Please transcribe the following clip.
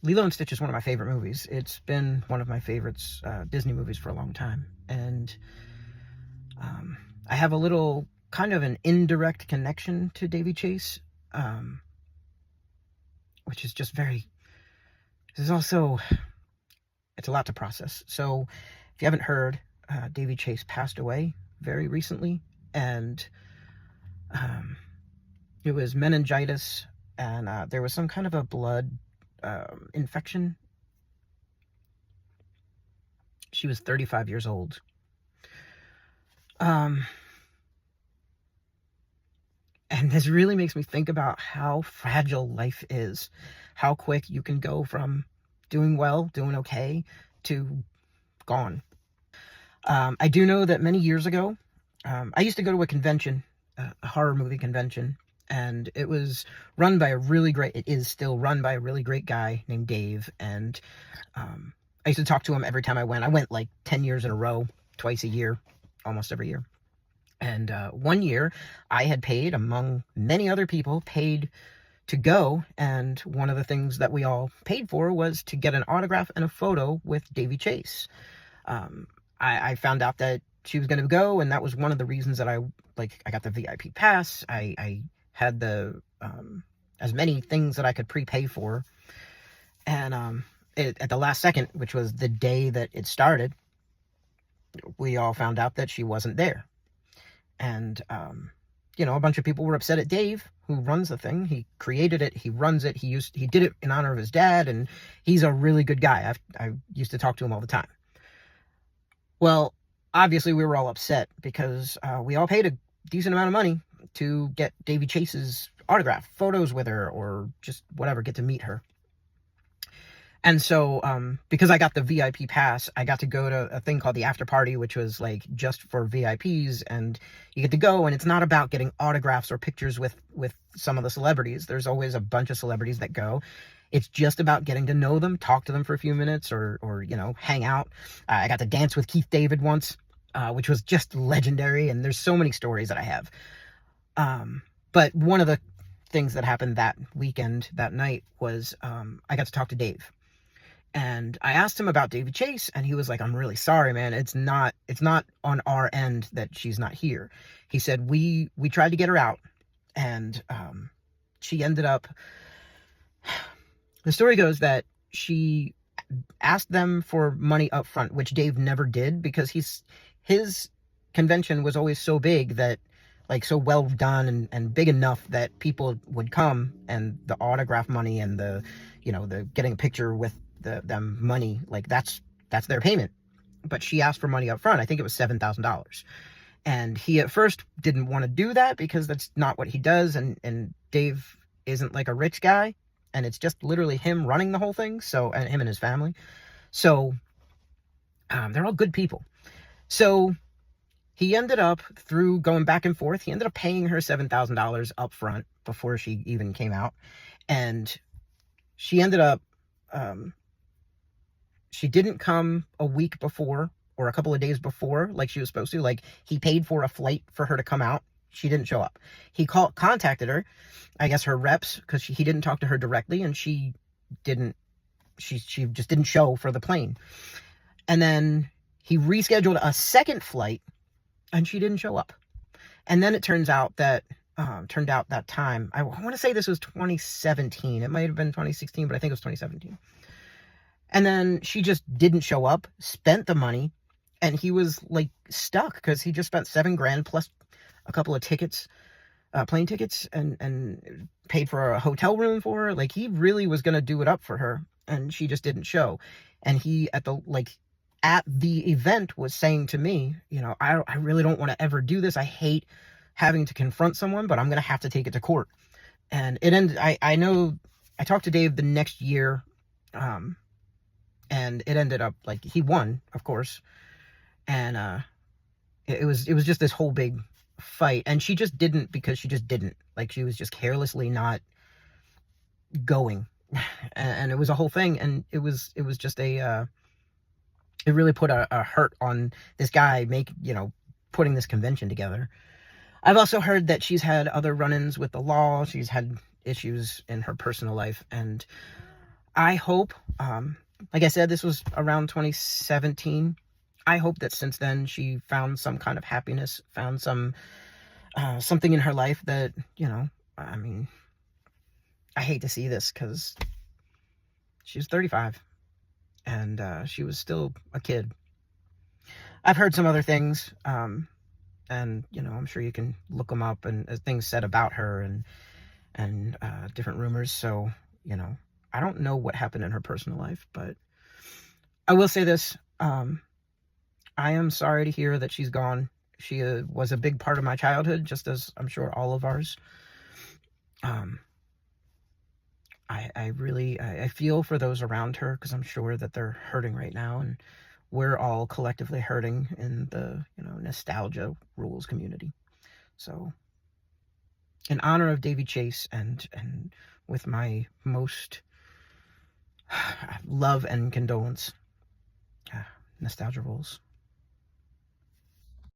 Lilo and Stitch is one of my favorite movies. It's been one of my favorites, Disney movies for a long time. And I have a little kind of an indirect connection to Daveigh Chase, which is just it's a lot to process. So if you haven't heard, Daveigh Chase passed away very recently, and it was meningitis, and there was some kind of a blood infection. She was 35 years old. And this really makes me think about how fragile life is, how quick you can go from doing well, doing okay, to gone. I do know that many years ago, I used to go to a convention, a horror movie convention, and it was run by it is still run by a really great guy named Dave, and I used to talk to him every time I went. I went like 10 years in a row, twice a year, almost every year. And one year, I had paid, among many other people, paid to go, and one of the things that we all paid for was to get an autograph and a photo with Daveigh Chase. I found out that she was going to go, and that was one of the reasons that I got the VIP pass. I had as many things that I could prepay for, and at the last second, which was the day that it started, we all found out that she wasn't there. And a bunch of people were upset at Dave, who runs the thing. He created it, he runs it, he did it in honor of his dad, and he's a really good guy. I used to talk to him all the time. Well, obviously we were all upset because we all paid a decent amount of money to get Daveigh Chase's autograph, photos with her, or just whatever, get to meet her. And so, because I got the VIP pass, I got to go to a thing called the after party, which was like just for VIPs, and you get to go, and it's not about getting autographs or pictures with some of the celebrities. There's always a bunch of celebrities that go. It's just about getting to know them, talk to them for a few minutes, or hang out. I got to dance with Keith David once, which was just legendary, and there's so many stories that I have. But one of the things that happened that weekend, that night, was I got to talk to Dave. And I asked him about Daveigh Chase, and he was like, "I'm really sorry, man. It's not on our end that she's not here." He said, we tried to get her out, and she ended up, the story goes that she asked them for money up front, which Dave never did, because his convention was always so big that, like, so well done and big enough that people would come, and the autograph money and the getting a picture with them money, like that's their payment. But she asked for money up front. I think it was $7,000. And he at first didn't want to do that because that's not what he does, and Dave isn't like a rich guy, and it's just literally him running the whole thing, and him and his family. So they're all good people. So he ended up, through going back and forth, he ended up paying her $7,000 up front before she even came out. And she ended up, she didn't come a week before or a couple of days before like she was supposed to. Like, he paid for a flight for her to come out. She didn't show up. He contacted her, I guess her reps, because he didn't talk to her directly, and she just didn't show for the plane. And then he rescheduled a second flight, and she didn't show up. And then it turned out that time, I want to say this was 2017. It might have been 2016, but I think it was 2017. And then she just didn't show up, spent the money, and he was like stuck because he just spent $7,000 plus a couple of tickets, plane tickets, and paid for a hotel room for her. Like, he really was going to do it up for her, and she just didn't show. And he, at the event, was saying to me, I really don't want to ever do this. I hate having to confront someone, but I'm going to have to take it to court. And it ended, I know, I talked to Dave the next year, and it ended up, like, he won, of course. And it was just this whole big fight, and she just didn't, because she just didn't. Like, she was just carelessly not going. And it was a whole thing, and it was just it really put a hurt on this guy putting this convention together. I've also heard that she's had other run-ins with the law. She's had issues in her personal life, and I hope, like I said, this was around 2017. I hope that since then she found some kind of happiness, found something in her life that, I mean, I hate to see this because she was 35 and she was still a kid. I've heard some other things, and I'm sure you can look them up and things said about her and different rumors. So, I don't know what happened in her personal life, but I will say this. I am sorry to hear that she's gone. She was a big part of my childhood, just as I'm sure all of ours. I really feel for those around her because I'm sure that they're hurting right now, and we're all collectively hurting in the nostalgia rules community. So, in honor of Daveigh Chase and with my most love and condolence, nostalgia rules.